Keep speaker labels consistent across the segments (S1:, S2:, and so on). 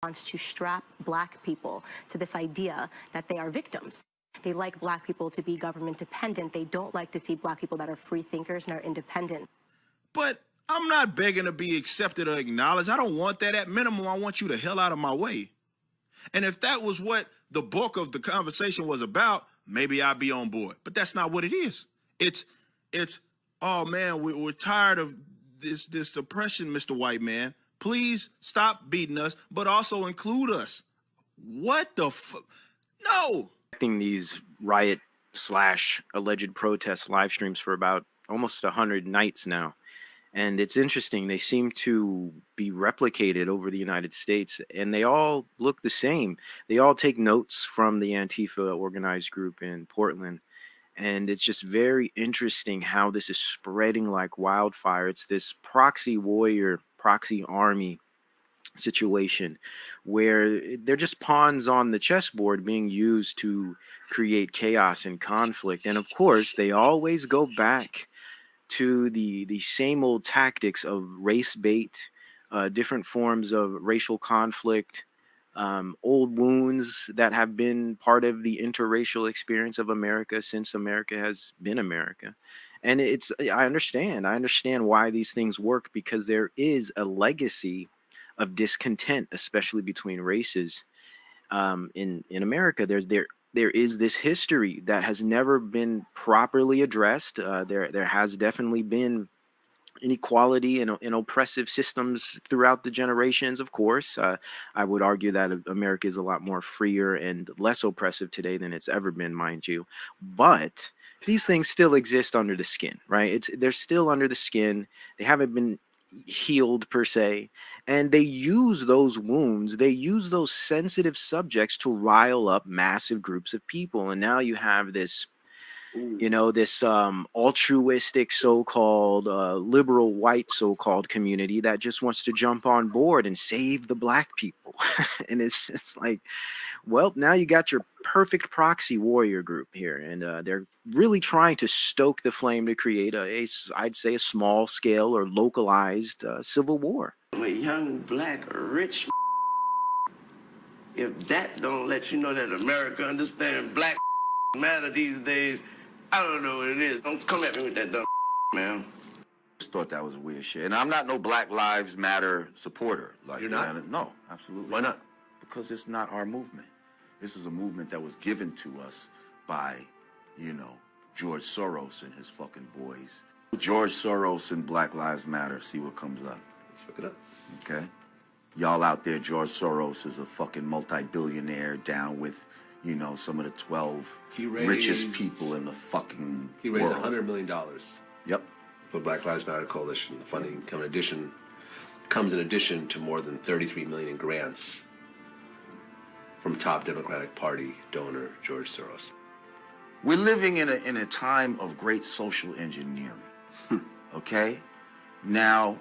S1: wants to strap black people to this idea that they are victims. They like black people to be government dependent. They don't like to see black people that are free thinkers and are independent.
S2: But I'm not begging to be accepted or acknowledged. I don't want that. At minimum, I want you the hell out of my way. And if that was what the bulk of the conversation was about, maybe I'd be on board. But that's not what it is. It's oh man, we're tired of this oppression, Mr. White Man. Please stop beating us, but also include us. What the fuck? No.
S3: These riot / alleged protest live streams for about almost 100 nights now. And it's interesting. They seem to be replicated over the United States, and they all look the same. They all take notes from the Antifa organized group in Portland. And it's just very interesting how this is spreading like wildfire. It's this proxy warrior, proxy army situation where they're just pawns on the chessboard being used to create chaos and conflict. And of course, they always go back to the same old tactics of race bait, different forms of racial conflict, old wounds that have been part of the interracial experience of America since America has been America. And I understand why these things work, because there is a legacy of discontent, especially between races. In America, there is this history that has never been properly addressed. There has definitely been inequality and oppressive systems throughout the generations, of course. I would argue that America is a lot more freer and less oppressive today than it's ever been, mind you. But these things still exist under the skin, right? They're still under the skin. They haven't been healed per se. And they use those wounds, they use those sensitive subjects to rile up massive groups of people. And now you have this, this altruistic so-called liberal white so-called community that just wants to jump on board and save the black people. And it's just like, well, now you got your perfect proxy warrior group here, and they're really trying to stoke the flame to create I'd say a small scale or localized civil war.
S4: I'm a young black rich. If that don't let you know that America understands black matter these days, I don't know what it is. Don't come at me with that dumb man.
S5: Just thought that was weird shit. And I'm not no Black Lives Matter supporter. Like,
S4: you're not?
S5: No, absolutely.
S4: Why not?
S5: Because it's not our movement. This is a movement that was given to us by, George Soros and his fucking boys. George Soros and Black Lives Matter. See what comes up.
S4: Let's look it up.
S5: Okay? Y'all out there, George Soros is a fucking multi-billionaire down with, some of the 12 richest people in the fucking
S6: He raised
S5: world.
S6: $100 million.
S5: Yep.
S6: For the Black Lives Matter Coalition. The funding comes in addition to more than $33 million in grants from top Democratic Party donor George Soros.
S5: We're living in a time of great social engineering. Okay? Now,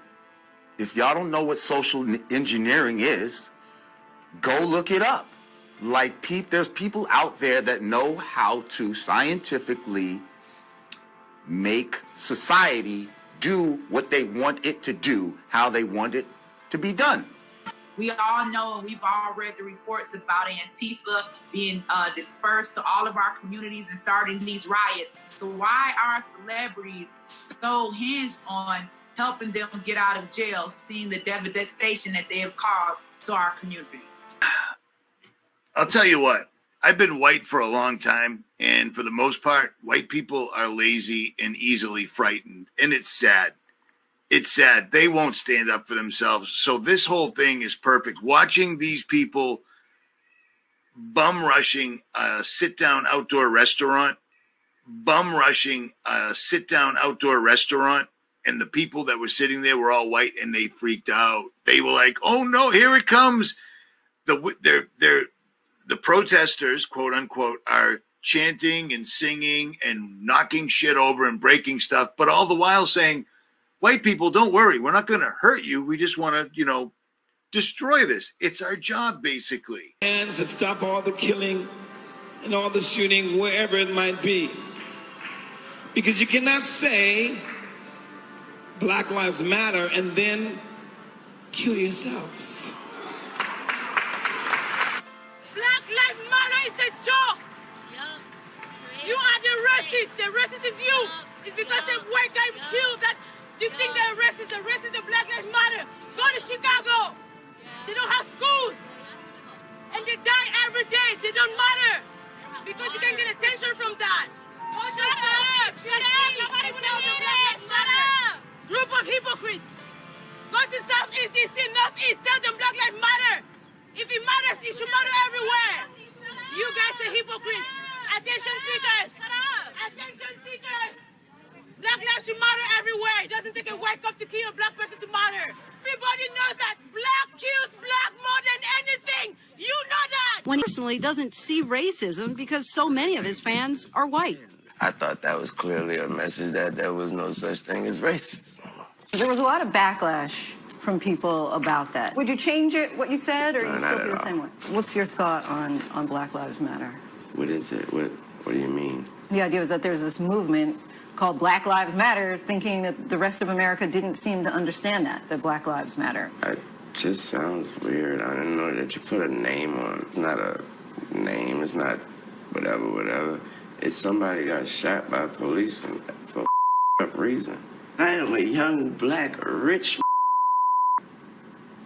S5: if y'all don't know what social engineering is, go look it up. Like, there's people out there that know how to scientifically make society do what they want it to do, how they want it to be done.
S7: We all know, and we've all read the reports about Antifa being dispersed to all of our communities and starting these riots. So why are celebrities so hinged on helping them get out of jail, seeing the devastation that they have caused to our communities?
S8: I'll tell you what, I've been white for a long time, and for the most part, white people are lazy and easily frightened, and it's sad. It's sad. They won't stand up for themselves. So this whole thing is perfect. Watching these people bum rushing a sit-down outdoor restaurant, and the people that were sitting there were all white, and they freaked out. They were like, "Oh no, here it comes!" The protesters, quote unquote, are chanting and singing and knocking shit over and breaking stuff, but all the while saying, "White people, don't worry. We're not going to hurt you. We just want to, destroy this. It's our job, basically."
S9: And to stop all the killing and all the shooting, wherever it might be. Because you cannot say Black Lives Matter and then kill yourselves.
S10: a joke. You are the racist. The racist is you. It's because the white guy killed that you think they're racist. The racist, the Black Lives Matter. Go to Chicago. They don't have schools. And they die every day. They don't matter. Because you can get attention from that. Shut up. Shut up. Nobody will know the Black Lives Matter. Group of hypocrites. Go to Southeast DC, Northeast. Tell them Black Lives Matter. If it matters, it should matter everywhere. You guys are hypocrites. Attention seekers. Attention seekers. Black lives should matter everywhere. It doesn't take a white cop to kill a black person to matter. Everybody knows that black kills black more than anything. You know that.
S11: When he personally doesn't see racism because so many of his fans are white.
S4: I thought that was clearly a message that there was no such thing as racism.
S11: There was a lot of backlash from people about that. Would you change it, what you said, or
S4: No,
S11: you still
S4: not
S11: feel
S4: at
S11: the same way? What's your thought on Black Lives Matter?
S4: What is it? What do you mean?
S11: The idea was that there's this movement called Black Lives Matter, thinking that the rest of America didn't seem to understand that Black Lives Matter.
S4: It just sounds weird. I didn't know that you put a name on it. It's not a name. It's not whatever. It's somebody got shot by police for up reason. I am a young, black, rich.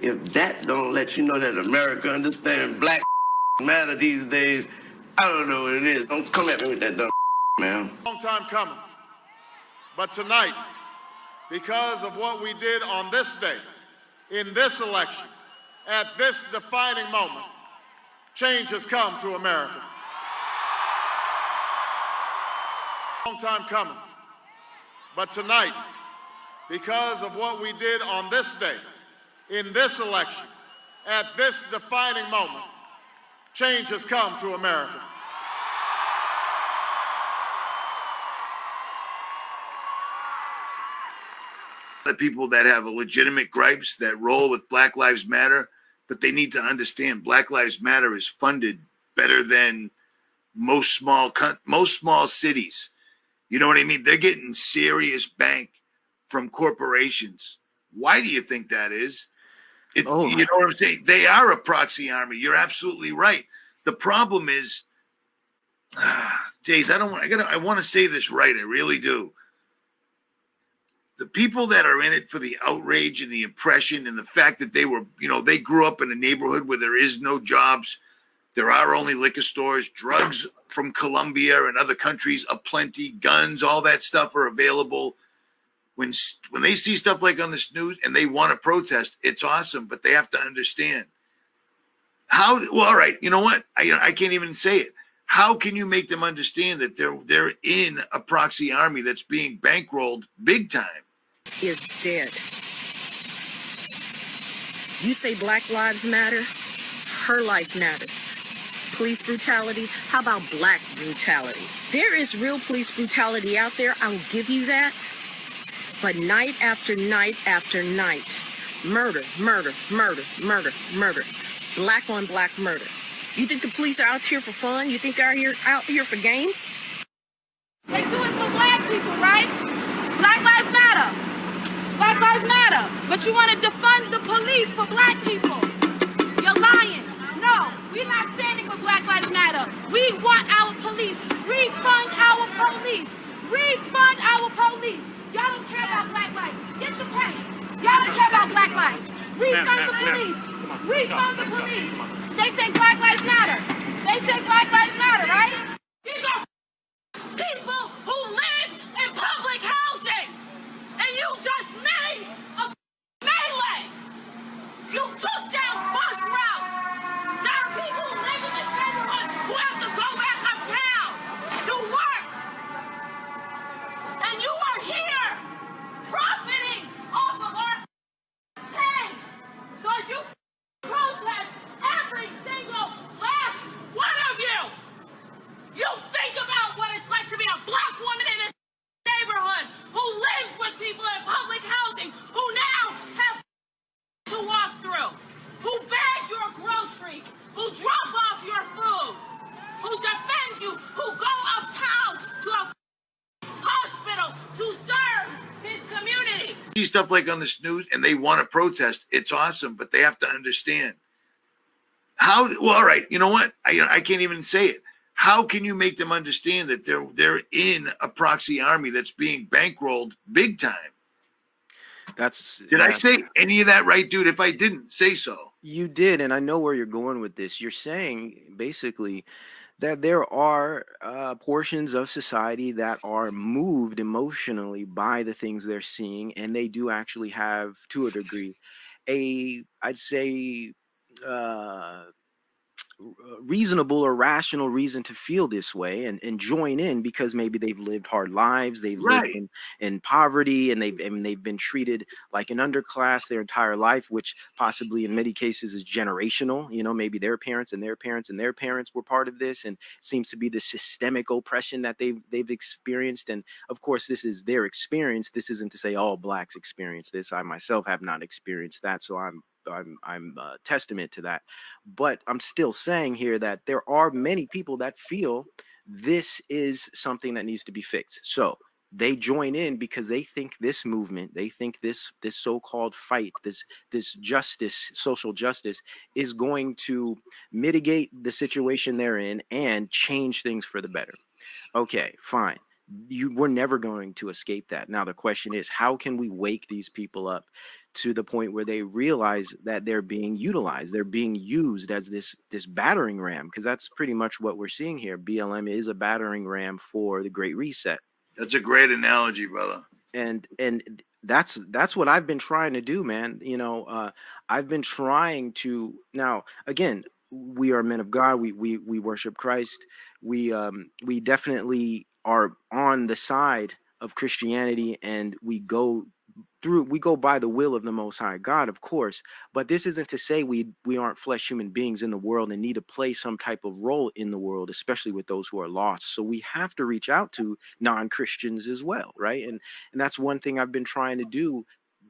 S4: If that don't let you know that America understands Black matter these days, I don't know what it is. Don't come at me with that dumb man.
S12: Long time coming. But tonight, because of what we did on this day, in this election, at this defining moment, change has come to America. Long time coming. But tonight, because of what we did on this day, in this election, at this defining moment, change has come to America.
S8: The people that have a legitimate gripes that roll with Black Lives Matter, but they need to understand Black Lives Matter is funded better than most small cities. You know what I mean? They're getting serious bank from corporations. Why do you think that is? You know what I'm saying? They are a proxy army. You're absolutely right. The problem is, Jace, I want to say this right. I really do. The people that are in it for the outrage and the oppression and the fact that they grew up in a neighborhood where there is no jobs, there are only liquor stores, drugs from Colombia and other countries aplenty, guns, all that stuff are available. When they see stuff like on this news and they want to protest, it's awesome, but they have to understand all right, you know what? I can't even say it. How can you make them understand that they're in a proxy army that's being bankrolled big time?
S13: Is dead. You say Black Lives Matter, her life matters. Police brutality, how about black brutality? There is real police brutality out there, I'll give you that. But night after night after night, murder, murder, murder, murder, murder. Black on black murder. You think the police are out here for fun? You think they're out here for games?
S10: They do it for black people, right? Black Lives Matter. Black Lives Matter. But you want to defund the police for black people. You're lying. No, we're not standing with Black Lives Matter. We want our police. Refund our police. Refund our police. Y'all don't care about black lives. Get the pay. Y'all don't care about black lives. Refund the police. Refund the police. They say Black Lives Matter. They say Black Lives Matter, right? These are people who live in public housing. And you just made a melee. You took down bus routes. There are people who live in this neighborhood who have to go back uptown to work. And you are here profiting off of our pain. So you protest every single last one of you. You think about what it's like to be a black woman in this neighborhood who lives with people in public housing, who now have to walk through, who bag your groceries, who drop off your food, who defend you, who go uptown to a hospital to serve his community.
S8: See stuff like on this news and they want to protest, it's awesome, but they have to understand How? Well, all right. You know what? I can't even say it. How can you make them understand that they're in a proxy army that's being bankrolled big time? Did I say any of that right, dude? If I didn't, say so.
S3: You did, and I know where you're going with this. You're saying basically that there are portions of society that are moved emotionally by the things they're seeing, and they do actually have, to a degree, I'd say, reasonable or rational reason to feel this way and join in because maybe they've lived hard lives, they've lived in poverty, and they've been treated like an underclass their entire life, which possibly in many cases is generational. You know, maybe their parents and their parents and their parents were part of this, and it seems to be the systemic oppression that they've experienced. And of course, this is their experience. This isn't to say all blacks experience this. I myself have not experienced that, so I'm testament to that. But I'm still saying here that there are many people that feel this is something that needs to be fixed. So they join in because they think this movement, they think this so-called fight, this justice, social justice, is going to mitigate the situation they're in and change things for the better. Okay, fine. We're never going to escape that. Now the question is, how can we wake these people up to the point where they realize that they're being utilized, they're being used as this battering ram? Because that's pretty much what we're seeing here. BLM is a battering ram for the Great Reset.
S8: That's a great analogy, brother.
S3: And that's what I've been trying to do, man. You know, I've been trying to. Now again, we are men of God. We worship Christ. We definitely are on the side of Christianity, and we go by the will of the Most High God, of course. But this isn't to say we aren't flesh human beings in the world and need to play some type of role in the world, especially with those who are lost. So we have to reach out to non-Christians as well, right? And that's one thing I've been trying to do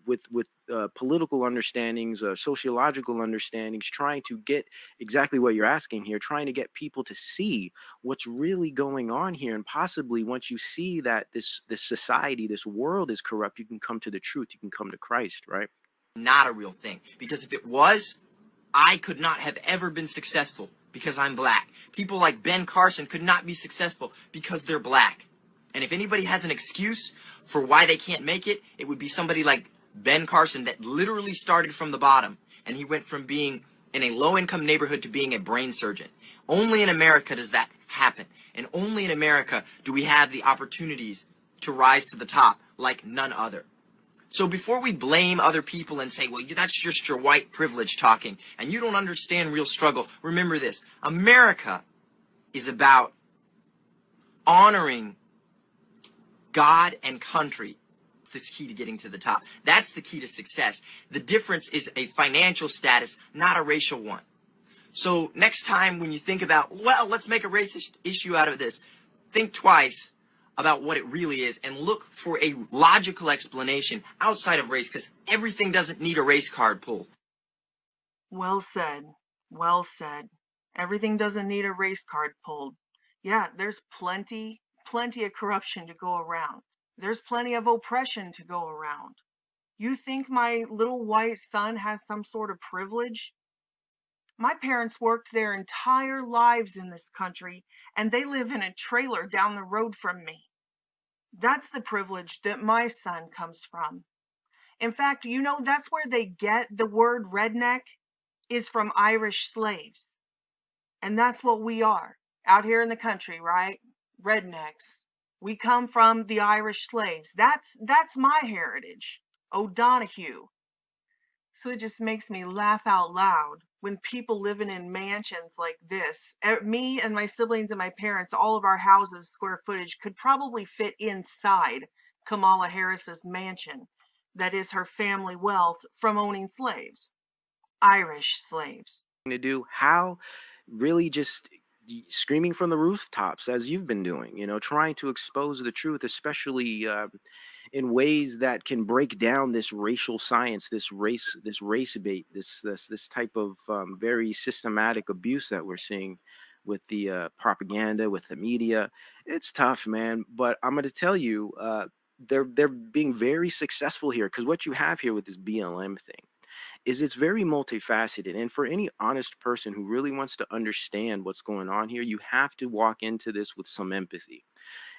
S3: with political understandings, sociological understandings, trying to get exactly what you're asking here, trying to get people to see what's really going on here. And possibly once you see that this society, this world is corrupt, you can come to the truth, you can come to Christ, right?
S14: Not a real thing. Because if it was, I could not have ever been successful because I'm black. People like Ben Carson could not be successful because they're black. And if anybody has an excuse for why they can't make it, it would be somebody like Ben Carson that literally started from the bottom, and he went from being in a low-income neighborhood to being a brain surgeon. Only in America does that happen, and only in America do we have the opportunities to rise to the top like none other. So before we blame other people and say, well, that's just your white privilege talking, and you don't understand real struggle, remember this. America is about honoring God and country. This key to getting to the top. That's the key to success. The difference is a financial status, not a racial one. So next time when you think about, well, let's make a racist issue out of this, think twice about what it really is and look for a logical explanation outside of race, because everything doesn't need a race card pulled.
S15: Well said. Well said. Everything doesn't need a race card pulled. Yeah, there's plenty of corruption to go around. There's plenty of oppression to go around. You think my little white son has some sort of privilege? My parents worked their entire lives in this country, and they live in a trailer down the road from me. That's the privilege that my son comes from. In fact, you know, that's where they get the word redneck, is from Irish slaves. And that's what we are out here in the country, right? Rednecks. We come from the Irish slaves. That's my heritage. O'Donoghue. So it just makes me laugh out loud when people living in mansions like this. Me and my siblings and my parents, all of our houses, square footage, could probably fit inside Kamala Harris's mansion. That is her family wealth from owning slaves. Irish slaves.
S3: To do how really just screaming from the rooftops as you've been doing, you know, trying to expose the truth, especially in ways that can break down this racial science, this race bait, this type of very systematic abuse that we're seeing with the propaganda, with the media. It's tough, man. But I'm going to tell you, they're being very successful here, because what you have here with this BLM thing is it's very multifaceted. And for any honest person who really wants to understand what's going on here, you have to walk into this with some empathy.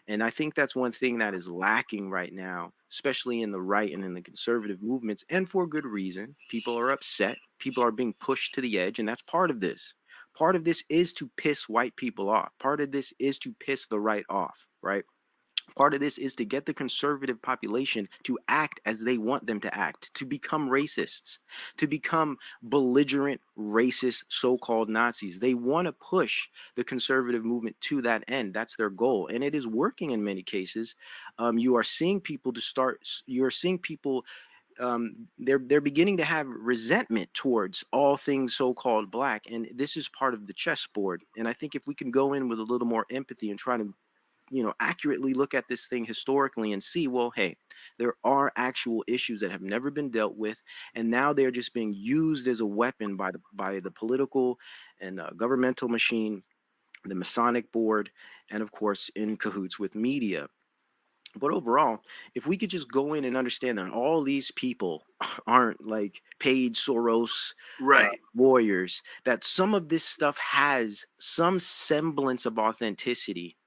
S3: And I think that's one thing that is lacking right now, especially in the right and in the conservative movements, and for good reason. People are upset. People are being pushed to the edge, and that's part of this. Part of this is to piss white people off. Part of this is to piss the right off, right? Part of this is to get the conservative population to act as they want them to act, to become racists, to become belligerent, racist, so-called Nazis. They want to push the conservative movement to that end. That's their goal. And it is working in many cases. You are seeing people they're beginning to have resentment towards all things so-called black. And this is part of the chessboard. And I think if we can go in with a little more empathy and try to accurately look at this thing historically and see, well, hey, there are actual issues that have never been dealt with, and now they're just being used as a weapon by the political and governmental machine, the Masonic board, and of course in cahoots with media. But overall, if we could just go in and understand that all these people aren't like paid Soros warriors, that some of this stuff has some semblance of authenticity.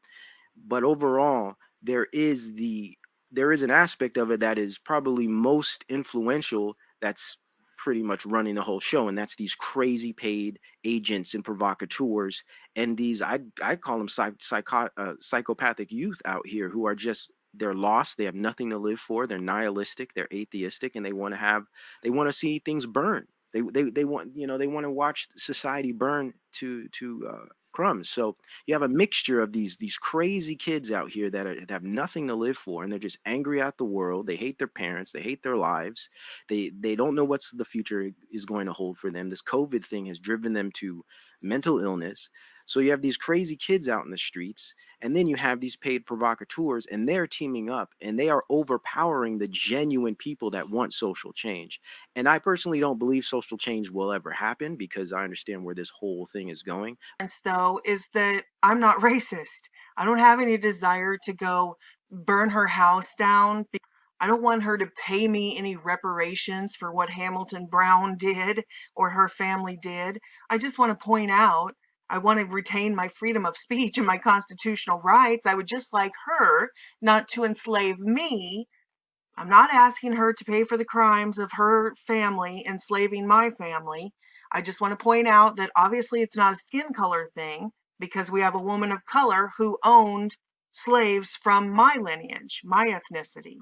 S3: But overall, there is an aspect of it that is probably most influential, that's pretty much running the whole show, and that's these crazy paid agents and provocateurs, and these I call them psychopathic youth out here who are just, they're lost, they have nothing to live for, they're nihilistic, they're atheistic, and they want to see things burn. They want they want to watch society burn to crumbs. So you have a mixture of these crazy kids out here that have nothing to live for, and they're just angry at the world. They hate their parents. They hate their lives. They don't know what's the future is going to hold for them. This COVID thing has driven them to mental illness. So you have these crazy kids out in the streets, and then you have these paid provocateurs, and they're teaming up, and they are overpowering the genuine people that want social change. And I personally don't believe social change will ever happen, because I understand where this whole thing is going.
S15: Though, is that I'm not racist. I don't have any desire to go burn her house down. I don't want her to pay me any reparations for what Hamilton Brown did or her family did. I just want to point out, I want to retain my freedom of speech and my constitutional rights. I would just like her not to enslave me. I'm not asking her to pay for the crimes of her family enslaving my family. I just want to point out that obviously it's not a skin color thing, because we have a woman of color who owned slaves from my lineage, my ethnicity.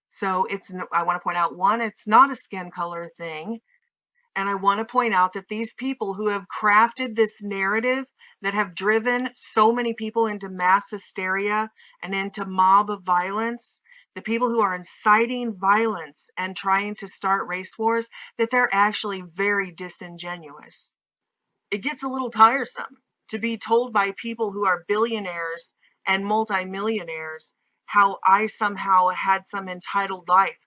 S15: So I want to point out, one, it's not a skin color thing. And I want to point out that these people who have crafted this narrative that have driven so many people into mass hysteria and into mob of violence, the people who are inciting violence and trying to start race wars, that they're actually very disingenuous. It gets a little tiresome to be told by people who are billionaires and multimillionaires how I somehow had some entitled life.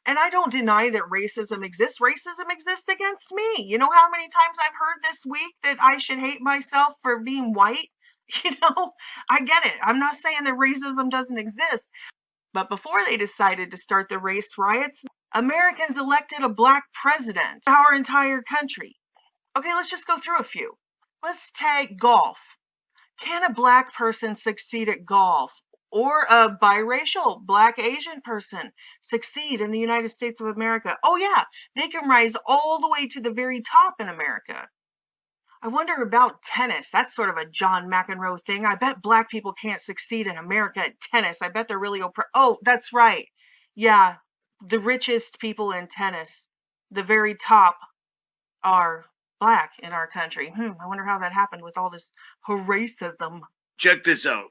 S15: And I don't deny that racism exists. Racism exists against me. You know how many times I've heard this week that I should hate myself for being white? I get it. I'm not saying that racism doesn't exist. But before they decided to start the race riots, Americans elected a black president, our entire country. Okay, let's just go through a few. Let's take golf. Can a black person succeed at golf? Or a biracial black Asian person succeed in the United States of America? Oh yeah, they can rise all the way to the very top in America. I wonder about tennis. That's sort of a John McEnroe thing. I bet black people can't succeed in America at tennis. I bet they're really oh, that's right. Yeah, the richest people in tennis, the very top, are black in our country. I wonder how that happened with all this racism.
S8: Check this out.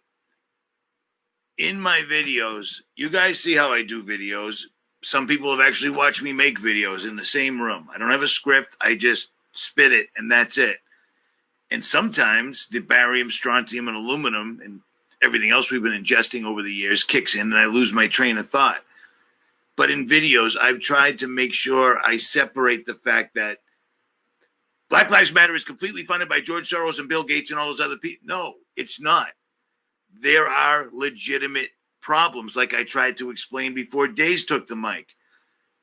S8: In my videos, you guys see how I do videos. Some people have actually watched me make videos in the same room. I don't have a script. I just spit it, and that's it. And sometimes the barium, strontium, and aluminum and everything else we've been ingesting over the years kicks in, and I lose my train of thought. But in videos, I've tried to make sure I separate the fact that Black Lives Matter is completely funded by George Soros and Bill Gates and all those other people. No, it's not. There are legitimate problems, like I tried to explain before Days took the mic.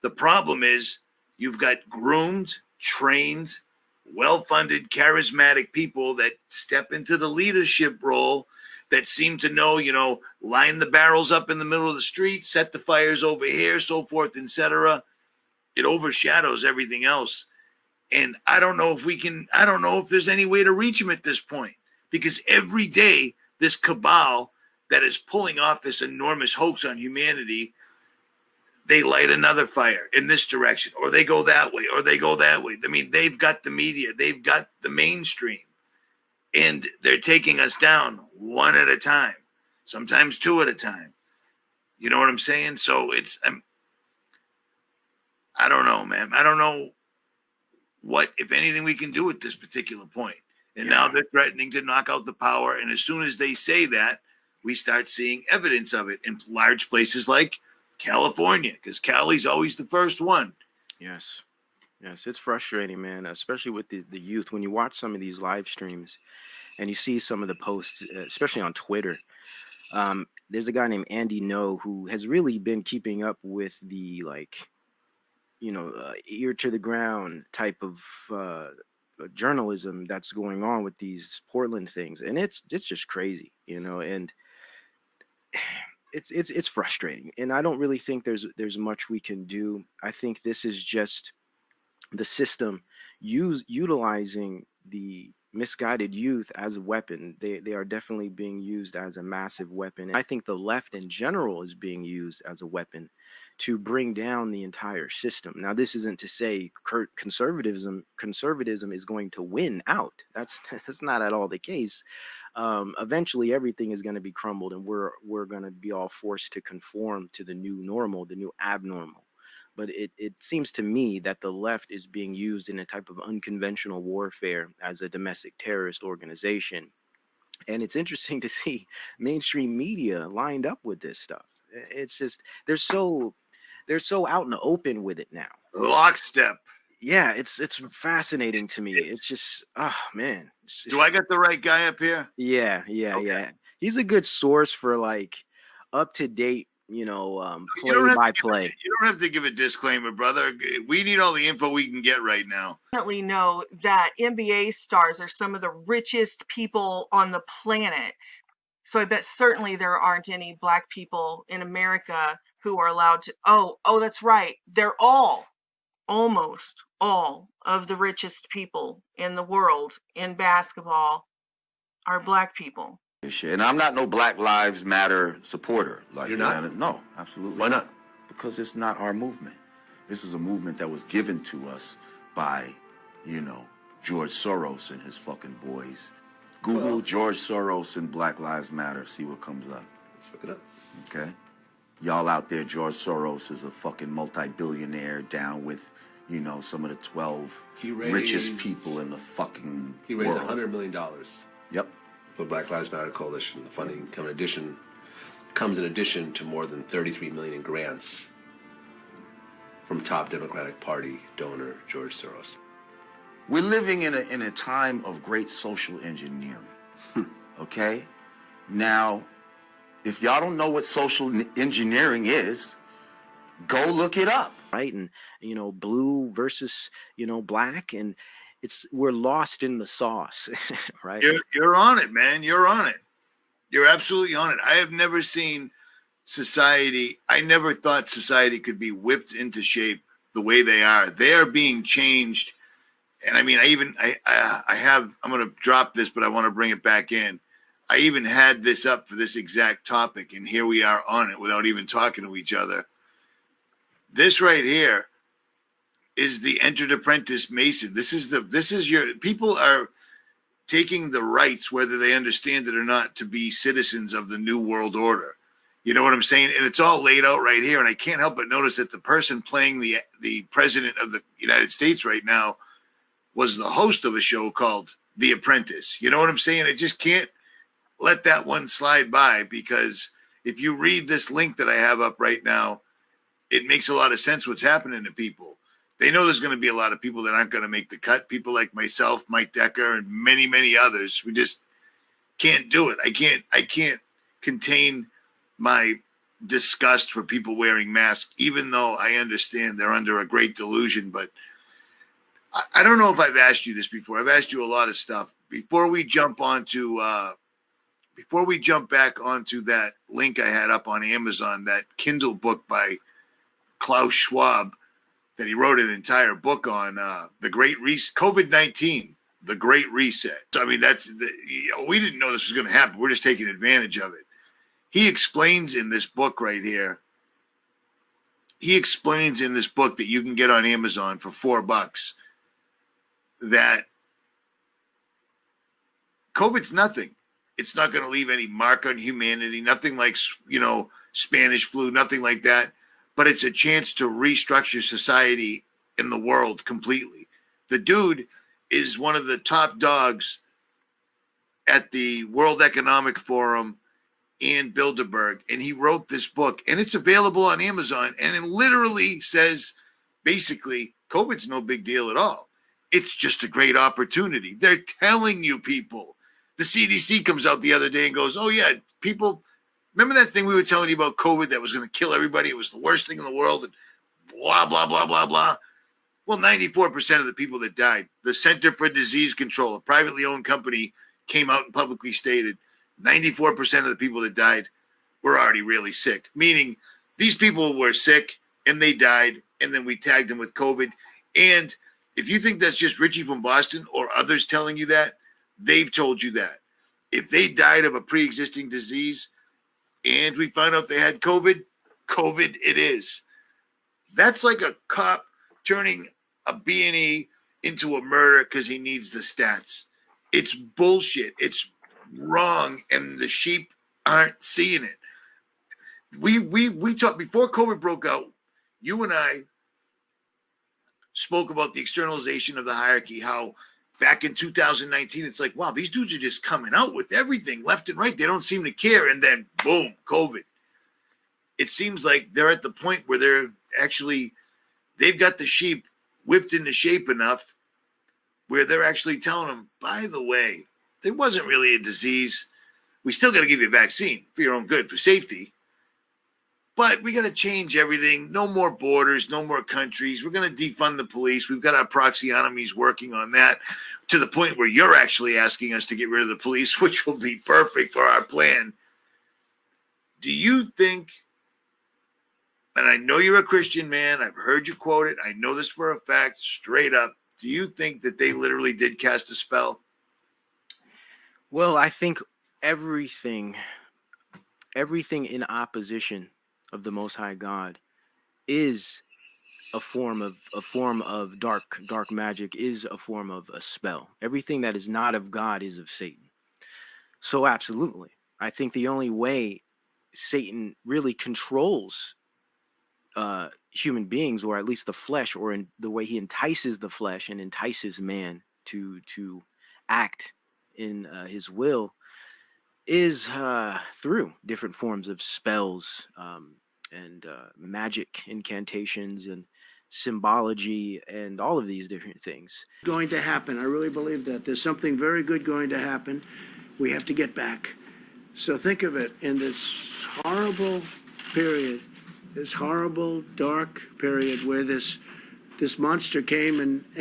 S8: The problem is You've got groomed, trained, well-funded, charismatic people that step into the leadership role that seem to know, line the barrels up in the middle of the street, set the fires over here, so forth, etc. It overshadows everything else. And I don't know if there's any way to reach them at this point, because every day this cabal that is pulling off this enormous hoax on humanity, they light another fire in this direction, or they go that way, or they go that way. I mean, they've got the media, they've got the mainstream, and they're taking us down one at a time, sometimes two at a time. You know what I'm saying? So I don't know, man. I don't know what, if anything, we can do at this particular point. And now they're threatening to knock out the power. And as soon as they say that, we start seeing evidence of it in large places like California, because Cali's always the first one.
S3: Yes. Yes, it's frustrating, man, especially with the youth. When you watch some of these live streams and you see some of the posts, especially on Twitter, there's a guy named Andy No who has really been keeping up with the, ear to the ground type of journalism that's going on with these Portland things. And it's just crazy, and it's frustrating. And I don't really think there's much we can do. I think this is just the system utilizing the misguided youth as a weapon. They are definitely being used as a massive weapon. I think the left in general is being used as a weapon to bring down the entire system. Now, this isn't to say conservatism is going to win out. That's not at all the case. Eventually, everything is going to be crumbled, and we're going to be all forced to conform to the new normal, the new abnormal. But it seems to me that the left is being used in a type of unconventional warfare as a domestic terrorist organization. And it's interesting to see mainstream media lined up with this stuff. It's just they're so out in the open with it now.
S8: Lockstep.
S3: Yeah, it's fascinating to me. It's just, oh man.
S8: Do I got the right guy up here?
S3: Yeah. He's a good source for up to date, play by play.
S8: You don't have to give a disclaimer, brother. We need all the info we can get right now.
S15: Definitely know that NBA stars are some of the richest people on the planet. So I bet certainly there aren't any black people in America who are allowed to. Oh, that's right. They're almost all of the richest people in the world in basketball are black people.
S5: And I'm not no Black Lives Matter supporter.
S6: You're not?
S5: No, absolutely.
S6: Why not?
S5: Because it's not our movement. This is a movement that was given to us by, George Soros and his fucking boys. Google George Soros and Black Lives Matter. See what comes up.
S6: Let's look it up.
S5: Okay? Y'all out there, George Soros is a fucking multi-billionaire down with, some of the 12 richest people in the fucking
S6: He raised
S5: world.
S6: $100 million.
S5: Yep.
S6: For the Black Lives Matter Coalition. The funding comes in addition to more than $33 million in grants from top Democratic Party donor George Soros.
S5: We're living in a time of great social engineering. Okay? Now, if y'all don't know what social engineering is, go look it up.
S3: Right? And, blue versus, black, and we're lost in the sauce, right?
S8: You're on it, man. You're on it. You're absolutely on it. I have never seen society. I never thought society could be whipped into shape the way they are. They are being changed. And I mean, I'm going to drop this, but I want to bring it back in. I even had this up for this exact topic, and here we are on it without even talking to each other. This right here is the entered apprentice Mason. This is your people are taking the rights, whether they understand it or not, to be citizens of the New World Order. You know what I'm saying? And it's all laid out right here. And I can't help but notice that the person playing the president of the United States right now was the host of a show called The Apprentice. You know what I'm saying? I just can't let that one slide by, because if you read this link that I have up right now, it makes a lot of sense what's happening to people. They know there's going to be a lot of people that aren't going to make the cut. People like myself, Mike Decker, and many, many others. We just can't do it. I can't contain my disgust for people wearing masks, even though I understand they're under a great delusion. But I don't know if I've asked you this before. I've asked you a lot of stuff. Before we jump back onto that link I had up on Amazon, that Kindle book by Klaus Schwab, that he wrote an entire book on the Great Reset, COVID-19, the Great Reset. So, I mean, we didn't know this was going to happen. We're just taking advantage of it. He explains in this book right here, that you can get on Amazon for $4, that COVID's nothing. It's not going to leave any mark on humanity, nothing like, Spanish flu, nothing like that. But it's a chance to restructure society in the world completely. The dude is one of the top dogs at the World Economic Forum and Bilderberg, and he wrote this book, and it's available on Amazon, and it literally says, basically, COVID's no big deal at all. It's just a great opportunity. They're telling you people. The CDC comes out the other day and goes, oh, yeah, people, remember that thing we were telling you about COVID that was going to kill everybody? It was the worst thing in the world, and blah, blah, blah, blah, blah. Well, 94% of the people that died, the Center for Disease Control, a privately owned company, came out and publicly stated 94% of the people that died were already really sick, meaning these people were sick and they died, and then we tagged them with COVID. And if you think that's just Richie from Boston or others telling you that, they've told you that. If they died of a pre-existing disease and we found out they had COVID, COVID it is. That's like a cop turning a B&E into a murder because he needs the stats. It's bullshit. It's wrong, and the sheep aren't seeing it. We talked before COVID broke out. You and I spoke about the externalization of the hierarchy, how back in 2019, it's like, wow, these dudes are just coming out with everything left and right. They don't seem to care. And then boom, COVID. It seems like they're at the point where they've got the sheep whipped into shape enough where they're actually telling them, by the way, there wasn't really a disease. We still got to give you a vaccine for your own good, for safety. But we got to change everything. No more borders, no more countries. We're going to defund the police. We've got our proxy enemies working on that to the point where you're actually asking us to get rid of the police, which will be perfect for our plan. Do you think, and I know you're a Christian man, I've heard you quote it, I know this for a fact, straight up, do you think that they literally did cast a spell?
S3: Well, I think everything in opposition of the Most High God is a form of dark magic, is a form of a spell. Everything that is not of God is of Satan. So absolutely, I think the only way Satan really controls human beings, or at least the flesh, or in the way he entices the flesh and entices man to act in his will, is through different forms of spells and magic incantations and symbology and all of these different things.
S16: Going to happen. I really believe that there's something very good going to happen. We have to get back. So think of it, in this horrible period, this horrible dark period where this monster came and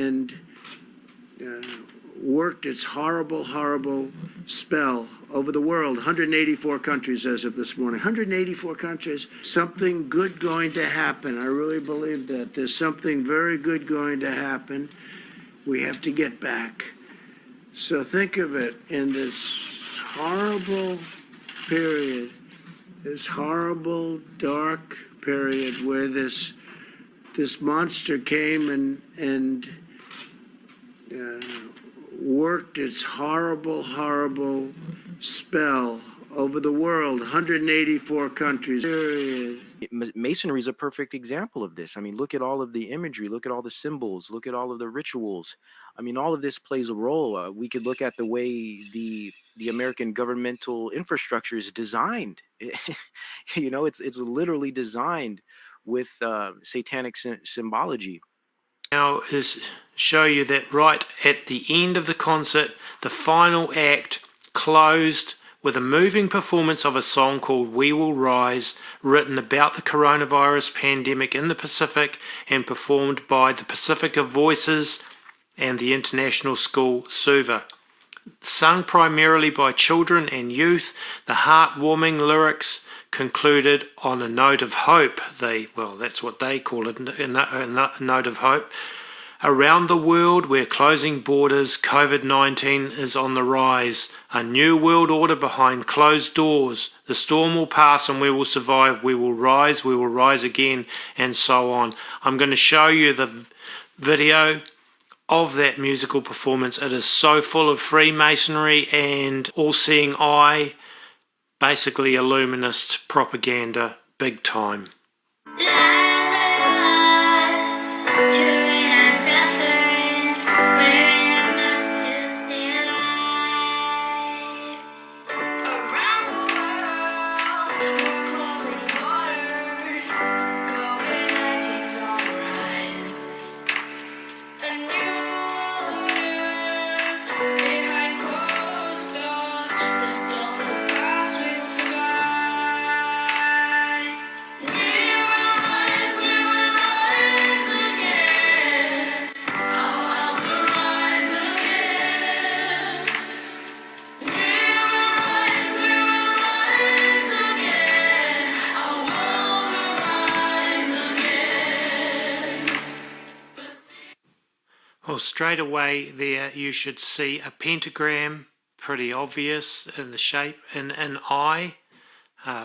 S16: worked its horrible spell over the world. 184 countries as of this morning. 184 countries. Something good going to happen. I really believe that there's something very good going to happen. We have to get back. So think of it, in this horrible period, this horrible dark period where this monster came and worked its horrible spell over the world. 184 countries. Period.
S3: Masonry is a perfect example of this. I mean, look at all of the imagery, look at all the symbols, look at all of the rituals. I mean, all of this plays a role. We could look at the way the American governmental infrastructure is designed. It's literally designed with satanic symbology.
S17: Now is show you that right at the end of the concert, the final act closed with a moving performance of a song called We Will Rise, written about the coronavirus pandemic in the Pacific and performed by the Pacifica Voices and the international school Suva. Sung primarily by children and youth, the heartwarming lyrics concluded on a note of hope. That's what they call it, a note of hope. Around the world, we're closing borders. COVID-19 is on the rise. A new world order behind closed doors. The storm will pass and we will survive. We will rise again, and so on. I'm going to show you the video of that musical performance. It is so full of Freemasonry and all-seeing eye, basically illuminist propaganda, big time. Well, straight away there you should see a pentagram, pretty obvious in the shape, and an eye,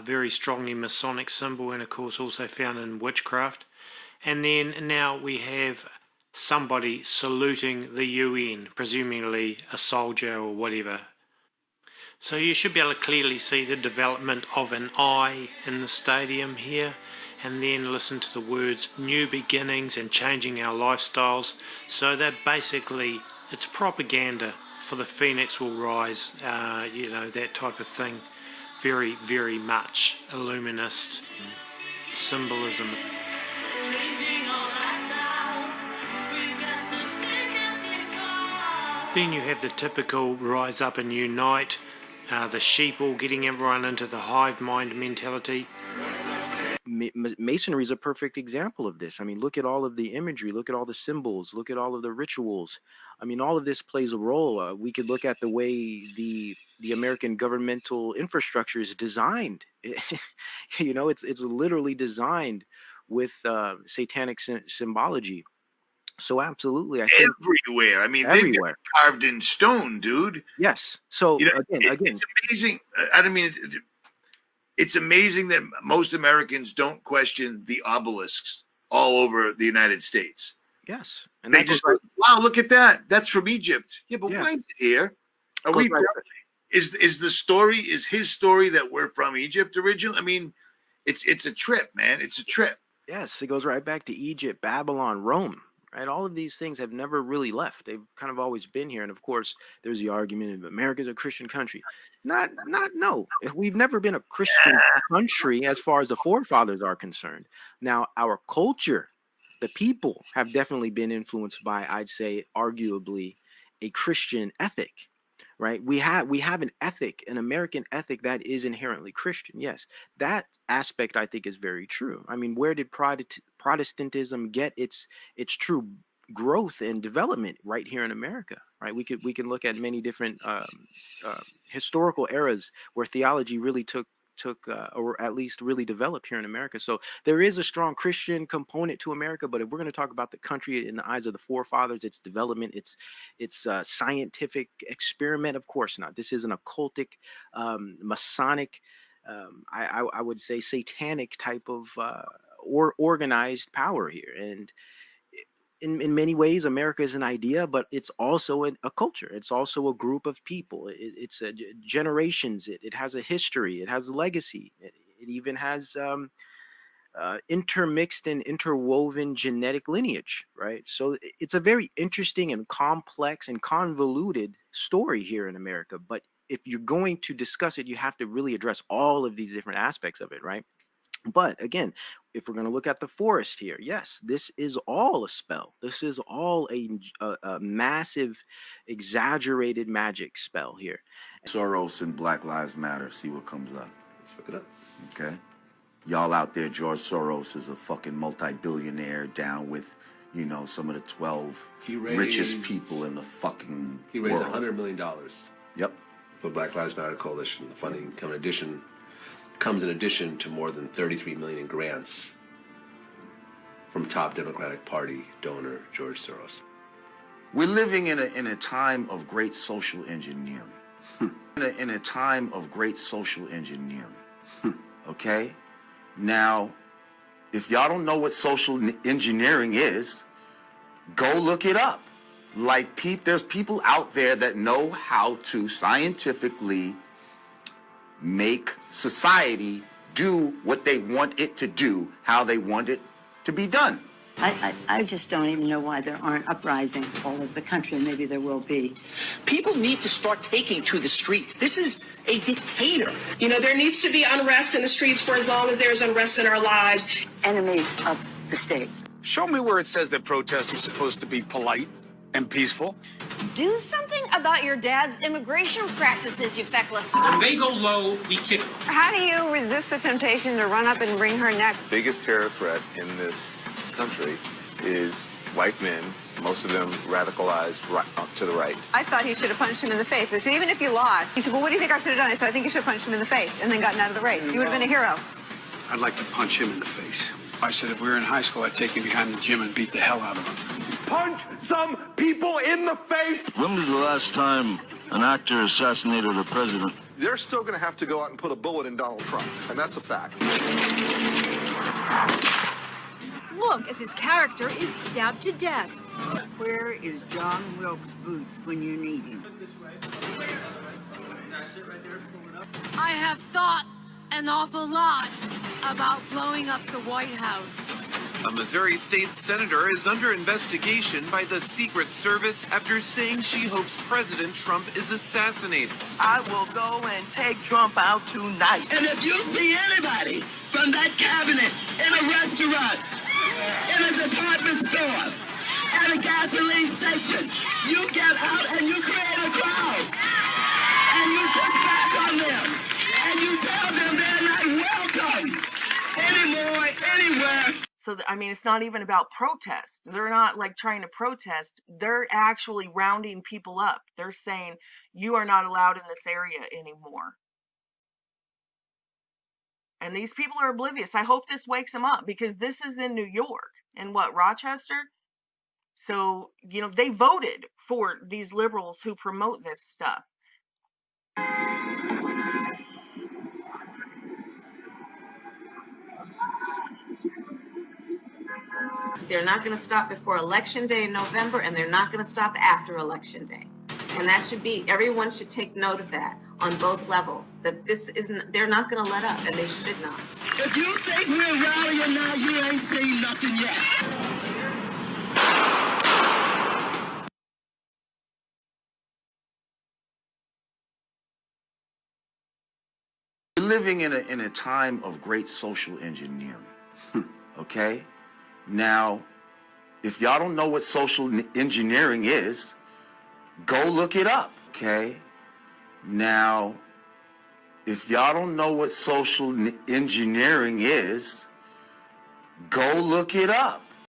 S17: very strongly Masonic symbol, and of course also found in witchcraft. And then now we have somebody saluting the UN, presumably a soldier or whatever. So you should be able to clearly see the development of an eye in the stadium here, and then listen to the words new beginnings and changing our lifestyles. So that basically, it's propaganda for the Phoenix will rise, that type of thing. Very, very much illuminist symbolism. Then you have the typical rise up and unite, the sheeple, getting everyone into the hive mind mentality.
S3: Masonry is a perfect example of this. I mean, look at all of the imagery, look at all the symbols, look at all of the rituals. I mean, all of this plays a role. We could look at the way the American governmental infrastructure is designed. It's literally designed with satanic symbology. So absolutely, I think
S8: everywhere. I mean,
S3: everywhere.
S8: They've carved in stone, dude.
S3: Yes. So again,
S8: it's amazing. It's amazing that most Americans don't question the obelisks all over the United States.
S3: Yes. And
S8: they just go, wow, look at that. That's from Egypt. Yeah, but why is it here? Is his story that we're from Egypt originally? I mean, it's a trip, man. It's a trip.
S3: Yes, it goes right back to Egypt, Babylon, Rome. Right? All of these things have never really left. They've kind of always been here. And of course, there's the argument of America's a Christian country. No. We've never been a Christian country as far as the forefathers are concerned. Now, our culture, the people have definitely been influenced by, I'd say, arguably a Christian ethic, right? We have an ethic, an American ethic that is inherently Christian. Yes, that aspect I think is very true. I mean, where did Protestantism get its true growth and development? Right here in America, right? We can look at many different historical eras where theology really took or at least really developed here in America. So there is a strong Christian component to America, but if we're going to talk about the country in the eyes of the forefathers, its development, its scientific experiment, of course not. This is an occultic, Masonic, I would say satanic type of organized power here. And in many ways, America is an idea, but it's also a culture. It's also a group of people. It's generations. It has a history. It has a legacy. It even has intermixed and interwoven genetic lineage, right? So it's a very interesting and complex and convoluted story here in America. But if you're going to discuss it, you have to really address all of these different aspects of it, right? But again, if we're going to look at the forest here, yes, this is all a spell. This is all a massive, exaggerated magic spell here.
S5: Soros and Black Lives Matter. See what comes up.
S6: Let's look it up.
S5: Okay. Y'all out there, George Soros is a fucking multi-billionaire down with, you know, some of the 12 richest people in the fucking
S6: He raised
S5: world.
S6: $100 million.
S5: Yep.
S6: For the Black Lives Matter Coalition. The funding comes in addition to more than 33 million in grants from top Democratic Party donor George Soros.
S5: We're living in a time of great social engineering. in a time of great social engineering. Okay? Now, if y'all don't know what social engineering is, go look it up. Like, there's people out there that know how to scientifically make society do what they want it to do, how they want it to be done.
S18: I just don't even know why there aren't uprisings all over the country. Maybe there will be.
S19: People need to start taking to the streets. This is a dictator.
S20: You know, there needs to be unrest in the streets for as long as there's unrest in our lives.
S18: Enemies of the state.
S21: Show me where it says that protests are supposed to be polite and peaceful.
S22: Do something about your dad's immigration practices, you feckless.
S21: When they go low, we kick them.
S23: How do you resist the temptation to run up and wring her neck?
S24: Biggest terror threat in this country is white men, most of them radicalized right, to the right.
S23: I thought he should have punched him in the face. I said, even if you lost. He said, well, what do you think I should have done? I said, I think you should have punched him in the face and then gotten out of the race. You would have been a hero.
S21: I'd like to punch him in the face. I said if we were in high school, I'd take him behind the gym and beat the hell out of him.
S25: Punch some people in the face!
S26: When was the last time an actor assassinated a president?
S27: They're still going to have to go out and put a bullet in Donald Trump, and that's a fact.
S22: Look, as his character is stabbed to death.
S18: Where is John Wilkes Booth when you need him?
S22: I have thought an awful lot about blowing up the White House.
S28: A Missouri state senator is under investigation by the Secret Service after saying she hopes President Trump is assassinated.
S19: I will go and take Trump out tonight.
S29: And if you see anybody from that cabinet in a restaurant, in a department store, at a gasoline station, you get out and you create a crowd. And you push back on them. And you tell them they're not welcome anymore, anywhere.
S15: So, I mean, it's not even about protest. They're not like trying to protest. They're actually rounding people up. They're saying, you are not allowed in this area anymore. And these people are oblivious. I hope this wakes them up because this is in New York and Rochester. So, you know, they voted for these liberals who promote this stuff.
S30: They're not going to stop before Election Day in November, and they're not going to stop after Election Day. And that should be, everyone should take note of that on both levels, that this isn't, they're not going to let up, and they should not.
S29: If you think we're rallying now, you ain't seen nothing yet.
S5: We're living in a time of great social engineering. Okay? Now, if y'all don't know what social engineering is, go look it up, okay? Now, if y'all don't know what social engineering is, go look it up.